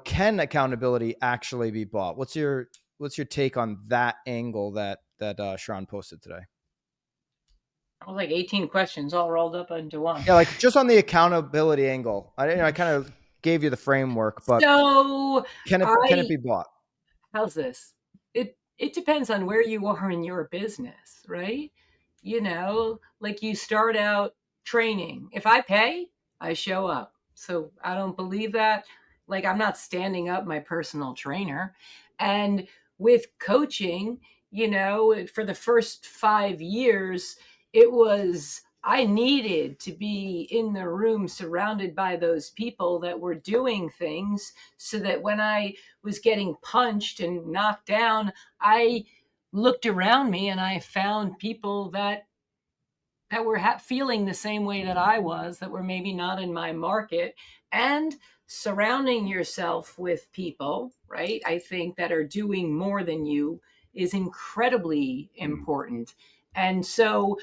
can accountability actually be bought? What's your take on that angle that Sharran posted today? That was like 18 questions all rolled up into one. Yeah, like just on the accountability angle. I kind of gave you the framework, but so can it be bought? How's this? It depends on where you are in your business, right? Like you start out training. If I pay, I show up. So I don't believe that. Like I'm not standing up my personal trainer. And with coaching, for the first 5 years, I needed to be in the room surrounded by those people that were doing things so that when I was getting punched and knocked down, I looked around me and I found people that were feeling the same way that I was, that were maybe not in my market. And surrounding yourself with people, right, I think that are doing more than you is incredibly important. And so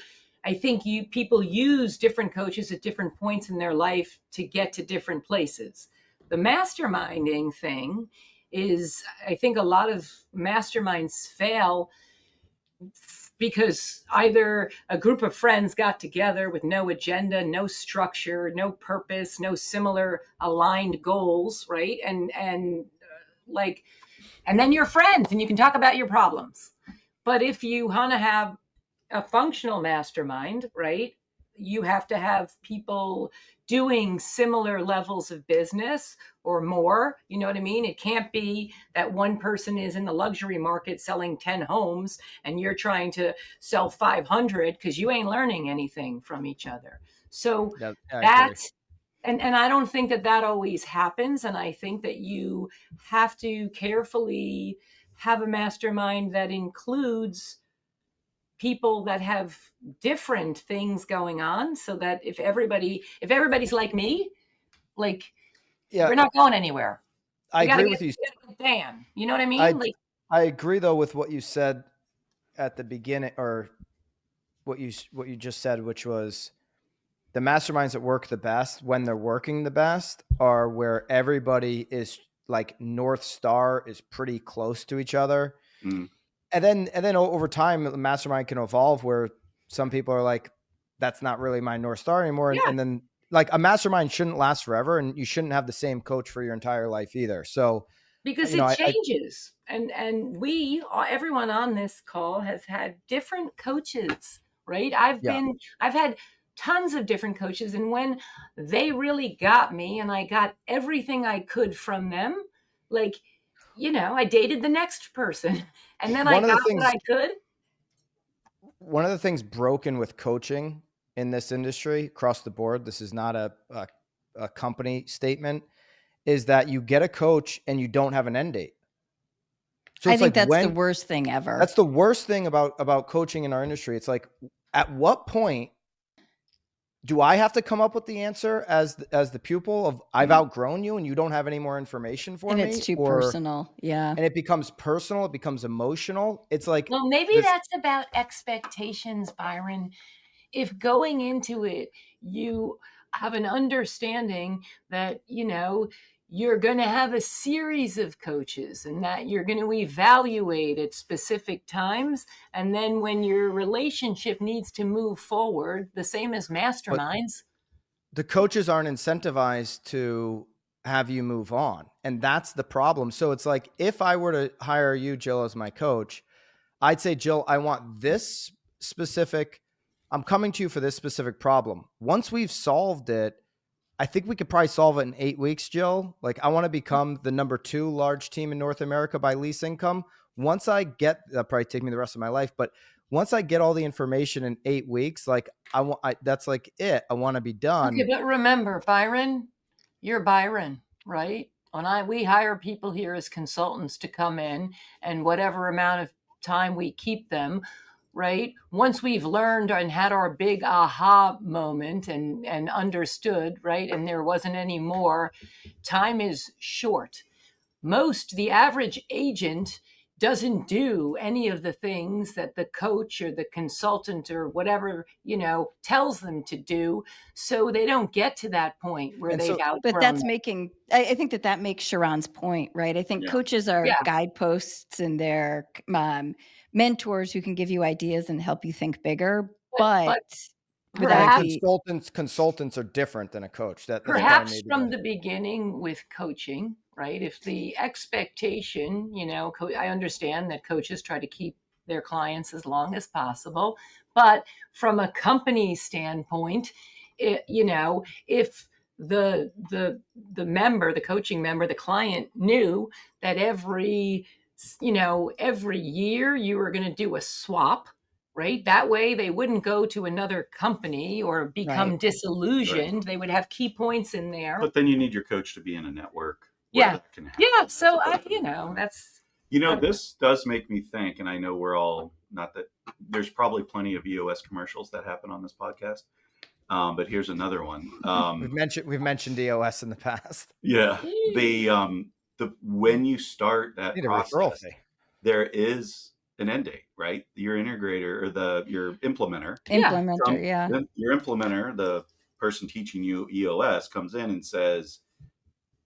I think people use different coaches at different points in their life to get to different places. The masterminding thing is, I think a lot of masterminds fail because either a group of friends got together with no agenda, no structure, no purpose, no similar aligned goals, right? And then you're friends and you can talk about your problems. But if you want to have a functional mastermind, right, you have to have people doing similar levels of business or more. You know what I mean? It can't be that one person is in the luxury market selling 10 homes and you're trying to sell 500 because you ain't learning anything from each other. So that's, and I don't think that always happens. And I think that you have to carefully have a mastermind that includes people that have different things going on, so that if everybody's like me, like, we're not going anywhere. I agree with you, Dan. You know what I mean? I agree though with what you said at the beginning, or what you just said, which was the masterminds that work the best when they're working the best are where everybody is like North Star is pretty close to each other. And then over time, the mastermind can evolve where some people are like, that's not really my North Star anymore. Yeah. And then like a mastermind shouldn't last forever, and you shouldn't have the same coach for your entire life either. So because it changes. And everyone on this call has had different coaches, right? I've had tons of different coaches. And when they really got me and I got everything I could from them, like, I dated the next person and then I got what I could. One of the things broken with coaching in this industry across the board, this is not a company statement, is that you get a coach and you don't have an end date. So I it's think like that's the worst thing ever. That's the worst thing about coaching in our industry. It's like, at what point do I have to come up with the answer as the pupil of I've outgrown you and you don't have any more information for and me? it's too personal. Yeah. And it becomes personal. It becomes emotional. It's like, Well, maybe that's about expectations, Byron. If going into it, you have an understanding that, you're going to have a series of coaches and that you're going to evaluate at specific times. And then when your relationship needs to move forward, the same as masterminds. the coaches aren't incentivized to have you move on. And that's the problem. So it's like, if I were to hire you, Jill, as my coach, I'd say, Jill, I want this specific, I'm coming to you for this specific problem. Once we've solved it, I think we could probably solve it in 8 weeks, Jill. Like, I want to become the number 2 large team in North America by lease income. Once I get, that'll probably take me the rest of my life, but once I get all the information in 8 weeks, like that's like it. I want to be done. Okay, but remember, Byron, you're Byron, right? We hire people here as consultants to come in, and whatever amount of time we keep them, right? Once we've learned and had our big aha moment and understood, right? And there wasn't any more, time is short. The average agent doesn't do any of the things that the coach or the consultant or whatever, tells them to do. So they don't get to that point where they've outgrown. But that's making, I think that makes Sharran's point, right? I think coaches are guideposts and they're mentors who can give you ideas and help you think bigger. But consultants are different than a coach. That's perhaps from the beginning with coaching, right? If the expectation, I understand that coaches try to keep their clients as long as possible, but from a company standpoint, if the member, the coaching member, the client knew that every year you were going to do a swap, right? That way they wouldn't go to another company or become disillusioned. Right. They would have key points in there. But then you need your coach to be in a network. Yeah. So, that's... this does make me think, and I know we're all, not that there's probably plenty of EOS commercials that happen on this podcast. But here's another one. We've mentioned EOS in the past. Yeah. When you start that process, there is an end date, right? Your integrator or your implementer. Your implementer, the person teaching you EOS, comes in and says,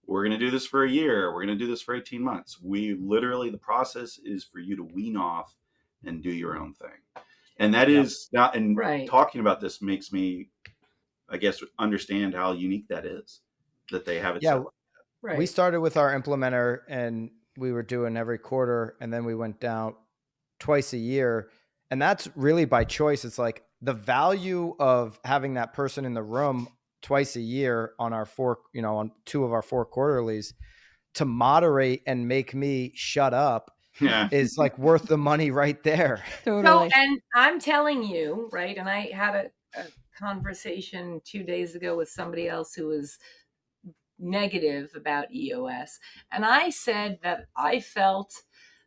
we're going to do this for a year. We're going to do this for 18 months. The process is for you to wean off and do your own thing. And that is not, and talking about this makes me, I guess, understand how unique that is, that they have it. Yeah. Right. We started with our implementer and we were doing every quarter, and then we went down twice a year. And that's really by choice. It's like the value of having that person in the room twice a year on our on 2 of our 4 quarterlies to moderate and make me shut up is like worth the money right there. Totally. So, and I'm telling you, right. And I had a conversation 2 days ago with somebody else who was negative about EOS. And I said that I felt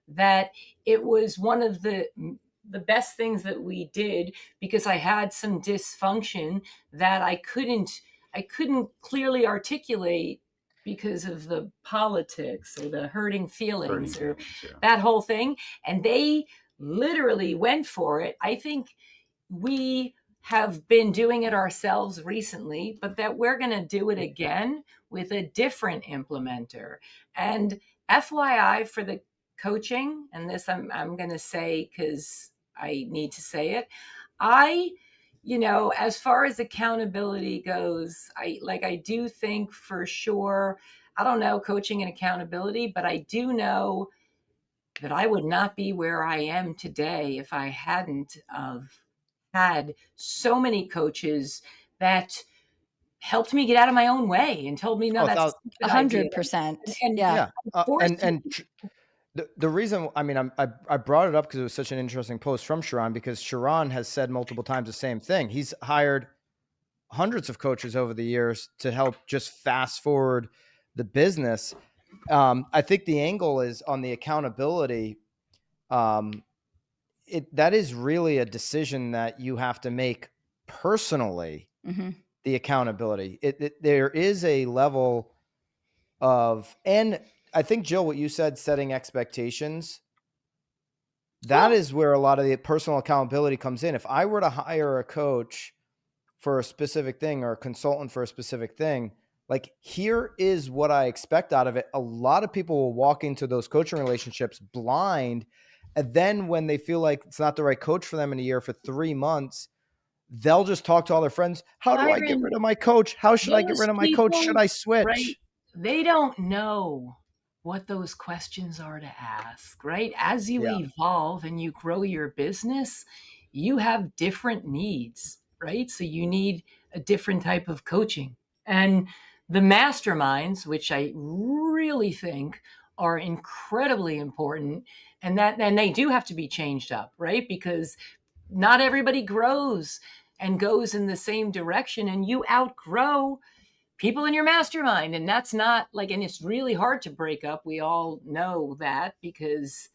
that it was one of the best things that we did, because I had some dysfunction that I couldn't clearly articulate because of the politics or the hurting feelings that whole thing. And they literally went for it. I think we have been doing it ourselves recently, but that we're going to do it again with a different implementer. And FYI for the coaching, and this I'm going to say because I need to say it, as far as accountability goes, I do think for sure, I don't know coaching and accountability, but I do know that I would not be where I am today if I hadn't had so many coaches that helped me get out of my own way and told me, no, that's 100%. And the reason, I brought it up because it was such an interesting post from Sharran, because Sharran has said multiple times the same thing. He's hired hundreds of coaches over the years to help just fast forward the business. I think the angle is on the accountability. That is really a decision that you have to make personally. Mm-hmm. The accountability. There is a level of, and I think, Jill, what you said, setting expectations, that is where a lot of the personal accountability comes in. If I were to hire a coach for a specific thing or a consultant for a specific thing, like, here is what I expect out of it. A lot of people will walk into those coaching relationships blind. And then when they feel like it's not the right coach for them in a year, for 3 months, they'll just talk to all their friends. How do I get rid of my coach? How should I get rid of my coach? Should I switch? Right? They don't know what those questions are to ask, right? As you evolve and you grow your business, you have different needs, right? So you need a different type of coaching. And the masterminds, which I really think are incredibly important, and they do have to be changed up, right? Because not everybody grows and goes in the same direction, and you outgrow people in your mastermind. And that's not like, and it's really hard to break up. We all know that because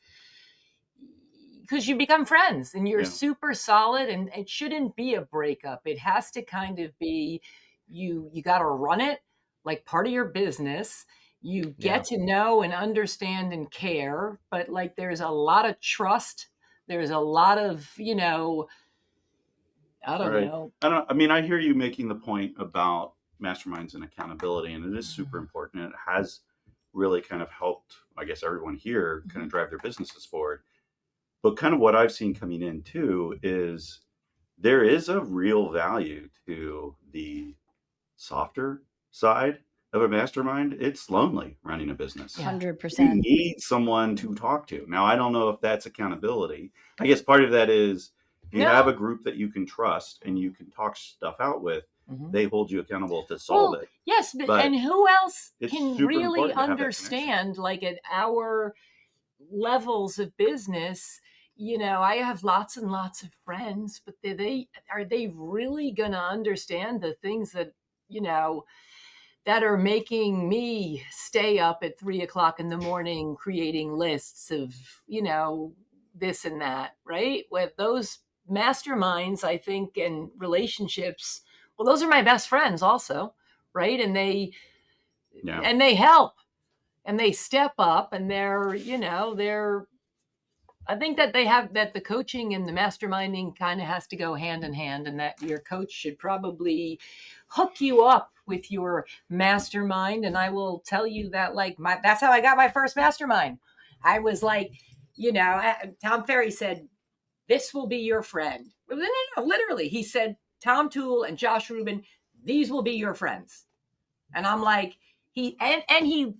you become friends and you're super solid, and it shouldn't be a breakup. It has to kind of be, you got to run it like part of your business. You get to know and understand and care, but like, there's a lot of trust. There's a lot of, I don't know. I mean, I hear you making the point about masterminds and accountability, and it is super important. And it has really kind of helped, I guess, everyone here kind of drive their businesses forward. But kind of what I've seen coming in too is there is a real value to the softer side of a mastermind. It's lonely running a business. 100%. You need someone to talk to. Now, I don't know if that's accountability. I guess part of that is, if you have a group that you can trust and you can talk stuff out with, they hold you accountable to solve it. Yes, but and who else can really understand, like, at our levels of business? I have lots and lots of friends, but are they really going to understand the things that, that are making me stay up at 3:00 in the morning creating lists of, this and that, right? With those masterminds, I think, and relationships, well, those are my best friends also, right? And they help and they step up, and I think that that the coaching and the masterminding kind of has to go hand in hand, and that your coach should probably hook you up with your mastermind. And I will tell you that, like, that's how I got my first mastermind. I was like, Tom Ferry said, "This will be your friend." No, literally. He said, "Tom Toole and Josh Rubin, these will be your friends." And I'm like, he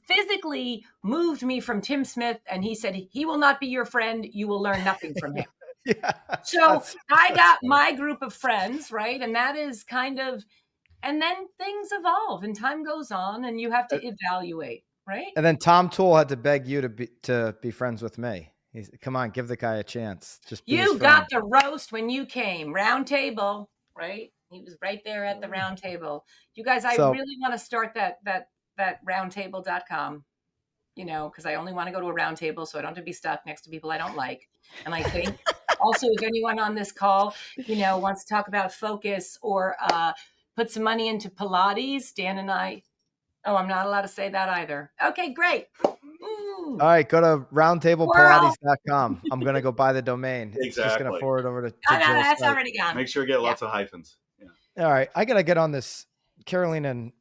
physically moved me from Tim Smith, and he said, "He will not be your friend. You will learn nothing from him." So I got my group of friends, right? And that is kind of, and then things evolve and time goes on and you have to evaluate, right? And then Tom Toole had to beg you to be friends with me. He's, come on, give the guy a chance. Just you got the roast when you came, round table, right? He was right there at the round table. You guys, I really want to start that roundtable.com, because I only want to go to a round table, so I don't have to be stuck next to people I don't like. And I think also, if anyone on this call, wants to talk about focus or put some money into Pilates, Dan and I, I'm not allowed to say that either. Okay, great. All right, go to roundtablepilates.com. I'm going to go buy the domain. Exactly. It's just going to forward over to no, that's already gone. Make sure you get lots of hyphens. Yeah. All right, I got to get on this. Carolina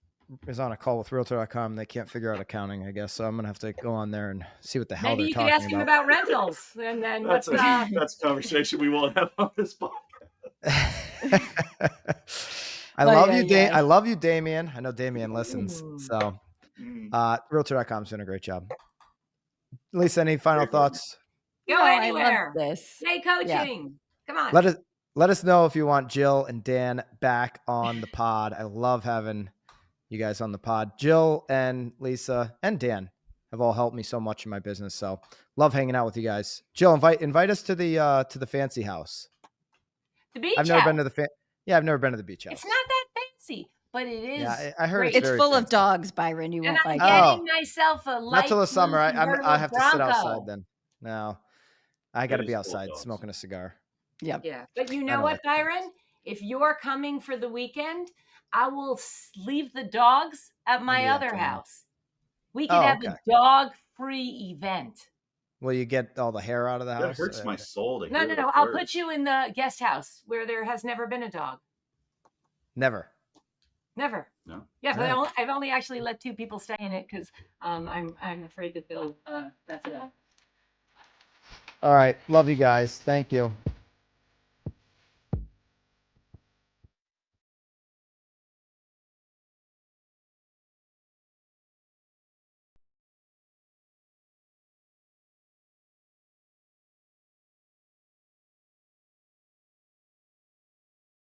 is on a call with Realtor.com. They can't figure out accounting, I guess. So I'm going to have to go on there and see what the hell they're talking about. Maybe you could ask him about rentals. And then that's a conversation we won't have on this podcast. I love you, Damien. I know Damien listens. So Realtor.com is doing a great job. Lisa, any final thoughts? Go anywhere. I love this. Stay coaching. Yeah. Come on. Let us know if you want Jill and Dan back on the pod. I love having you guys on the pod. Jill and Lisa and Dan have all helped me so much in my business. So love hanging out with you guys. Jill, invite us to the fancy house. The beach. I've never been to the beach house. It's not that fancy, but it is. Yeah, I heard great. it's It's very full of fancy. dogs, Byron. You And won't I'm like it. getting myself a Not light till the summer. blue I convertible have to sit Bronco. outside then. No, I got to It be is full of outside dogs. smoking a cigar. Yep. Yeah, but you I know don't what, like Byron? If you're coming for the weekend, I will leave the dogs at my the other afternoon. house. We could Oh, have okay. a dog-free event. Will you get all the hair out of the That house? hurts my soul to No, hear no, those no. I'll words. put you in the guest house where there has never been a dog. Never. Never. No. Yeah, but Right. I've only actually let 2 people stay in it because I'm afraid that they'll mess it up. All right. Love you guys. Thank you.